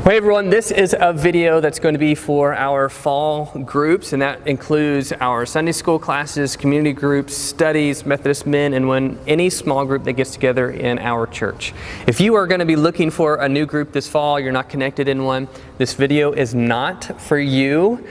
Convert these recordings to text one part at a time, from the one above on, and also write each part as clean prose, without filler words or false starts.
Hey everyone, this is a video that's going to be for our fall groups, and that includes our Sunday school classes, community groups, studies, Methodist men, and any small group that gets together in our church. If you are going to be looking for a new group this fall, you're not connected in one, this video is not for you.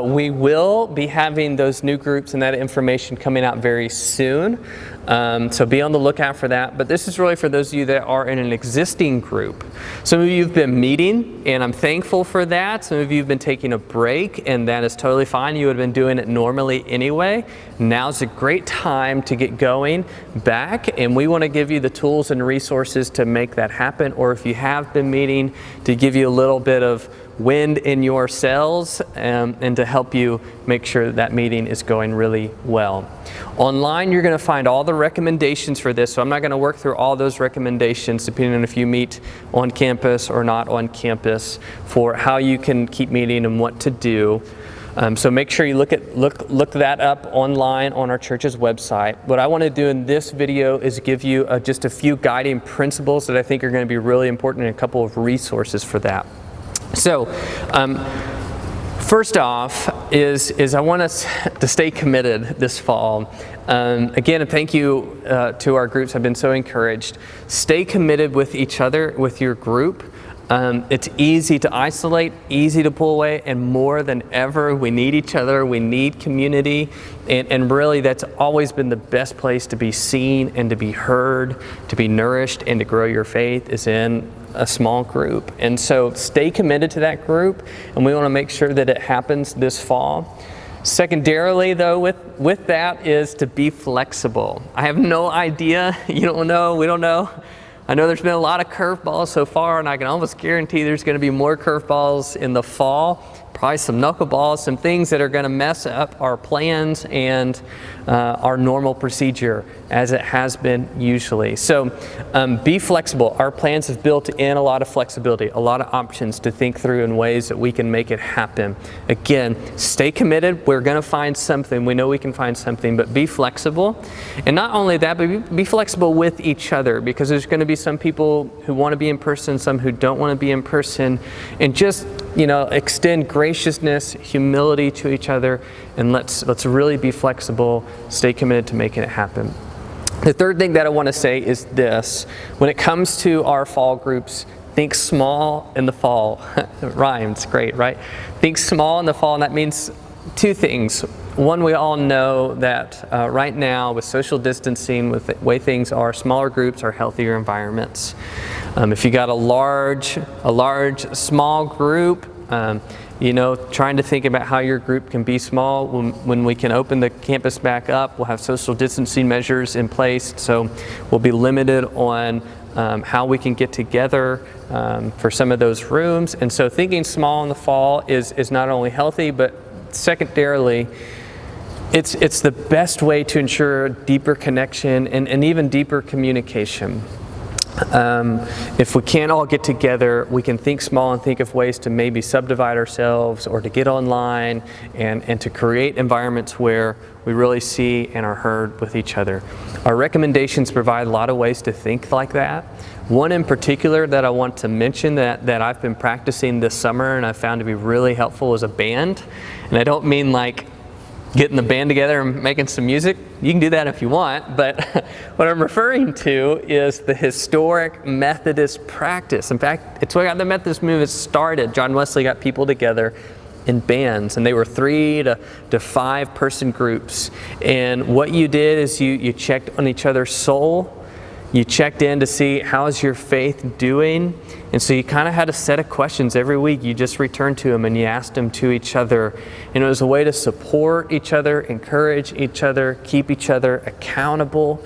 We will be having those new groups and that information coming out very soon. So be on the lookout for that. But this is really for those of you that are in an existing group. Some of you have been meeting, and I'm thankful for that. Some of you have been taking a break, and that is totally fine. You would have been doing it normally anyway. Now's a great time to get going back, and we want to give you the tools and resources to make that happen. Or if you have been meeting, to give you a little bit of wind in your sails and to help you make sure that meeting is going really well. Online, you're going to find all the recommendations for this, so I'm not going to work through all those recommendations depending on if you meet on campus or not on campus for how you can keep meeting and what to do. So make sure you look that up online on our church's website. What I want to do in this video is give you just a few guiding principles that I think are going to be really important and a couple of resources for that. So, first off is I want us to stay committed this fall. Again, thank you to our groups. I've been so encouraged. Stay committed with each other, with your group. It's easy to isolate, easy to pull away, and more than ever, we need each other, we need community, and really that's always been the best place to be seen and to be heard, to be nourished, and to grow your faith is in a small group. And so stay committed to that group, and we want to make sure that it happens this fall. Secondarily, though, with that is to be flexible. I have no idea, you don't know, we don't know. I know there's been a lot of curveballs so far, and I can almost guarantee there's going to be more curveballs in the fall. Probably some knuckleballs, some things that are going to mess up our plans and our normal procedure as it has been usually. So be flexible. Our plans have built in a lot of flexibility, a lot of options to think through in ways that we can make it happen. Again, stay committed. We're going to find something. We know we can find something, but be flexible. And not only that, but be flexible with each other, because there's going to be some people who want to be in person, some who don't want to be in person, and just extend graciousness, humility to each other, and let's really be flexible, stay committed to making it happen. The third thing that I want to say is this. When it comes to our fall groups, think small in the fall. It rhymes, great, right? Think small in the fall, and that means two things. One, we all know that right now with social distancing, with the way things are, smaller groups are healthier environments. If you got a large, small group, trying to think about how your group can be small. When we can open the campus back up, we'll have social distancing measures in place, so we'll be limited on how we can get together for some of those rooms. And so thinking small in the fall is not only healthy, but secondarily, it's the best way to ensure deeper connection and even deeper communication. If we can't all get together, we can think small and think of ways to maybe subdivide ourselves or to get online and to create environments where we really see and are heard with each other. Our recommendations provide a lot of ways to think like that. One in particular that I want to mention that I've been practicing this summer and I found to be really helpful is a band. And I don't mean like getting the band together and making some music. You can do that if you want, but what I'm referring to is the historic Methodist practice. In fact, it's what got the Methodist movement started. John Wesley got people together in bands, and they were 3 to 5 person groups. And what you did is you checked on each other's soul. You checked in to see how's your faith doing. And so you kind of had a set of questions every week. You just returned to them and you asked them to each other. And it was a way to support each other, encourage each other, keep each other accountable.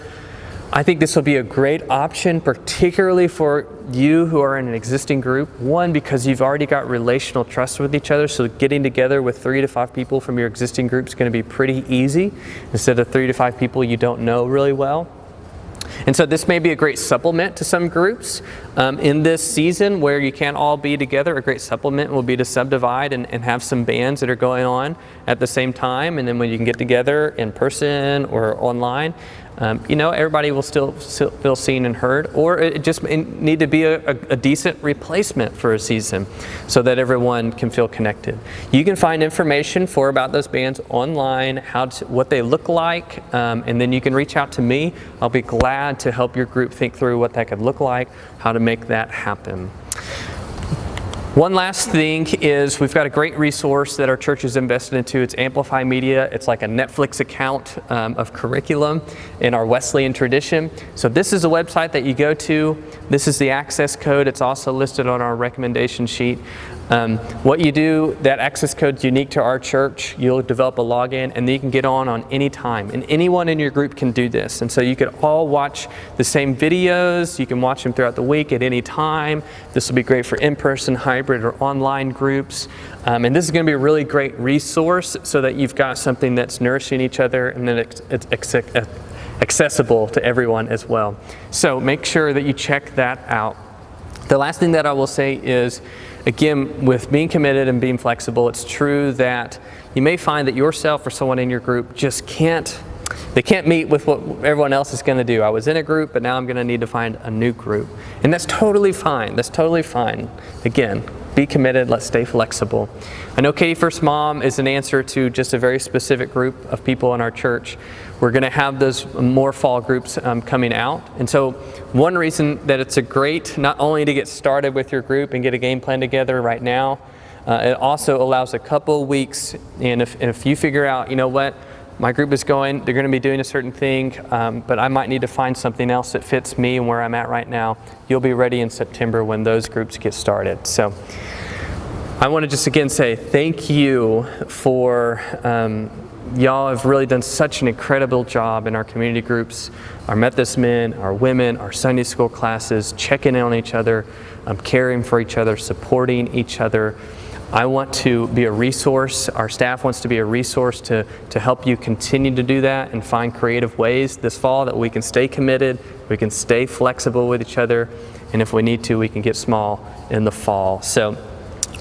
I think this will be a great option, particularly for you who are in an existing group. One, because you've already got relational trust with each other, so getting together with 3 to 5 people from your existing group is going to be pretty easy instead of 3 to 5 people you don't know really well. And so this may be a great supplement to some groups. In this season where you can't all be together, a great supplement will be to subdivide and have some bands that are going on at the same time. And then when you can get together in person or online, everybody will still feel seen and heard, or it just need to be a decent replacement for a season so that everyone can feel connected. You can find information about those bands online, what they look like, and then you can reach out to me. I'll be glad to help your group think through what that could look like, how to make that happen. One last thing is we've got a great resource that our church has invested into. It's Amplify Media. It's like a Netflix account of curriculum in our Wesleyan tradition. So this is a website that you go to. This is the access code. It's also listed on our recommendation sheet. What you do, that access code is unique to our church. You'll develop a login, and then you can get on any time. And anyone in your group can do this. And so you can all watch the same videos. You can watch them throughout the week at any time. This will be great for in-person, hybrid, or online groups. And this is going to be a really great resource so that you've got something that's nourishing each other and then it's accessible to everyone as well. So make sure that you check that out. The last thing that I will say is, again, with being committed and being flexible, it's true that you may find that yourself or someone in your group just can't meet with what everyone else is going to do. I was in a group, but now I'm going to need to find a new group. And that's totally fine. That's totally fine. Again, be committed. Let's stay flexible. I know Katy First Mom is an answer to just a very specific group of people in our church. We're going to have those more fall groups coming out. And so one reason that it's a great, not only to get started with your group and get a game plan together right now, it also allows a couple weeks. And if you figure out, you know what, my group is going, they're going to be doing a certain thing, but I might need to find something else that fits me and where I'm at right now, you'll be ready in September when those groups get started. So I want to just again say thank you for, y'all have really done such an incredible job in our community groups, our Methodist men, our women, our Sunday school classes, checking in on each other, caring for each other, supporting each other. I want to be a resource. Our staff wants to be a resource to help you continue to do that and find creative ways this fall that we can stay committed, we can stay flexible with each other, and if we need to, we can get small in the fall. So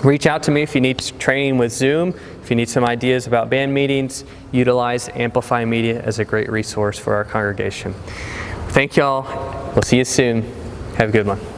reach out to me if you need training with Zoom, if you need some ideas about band meetings. Utilize Amplify Media as a great resource for our congregation. Thank y'all. We'll see you soon. Have a good one.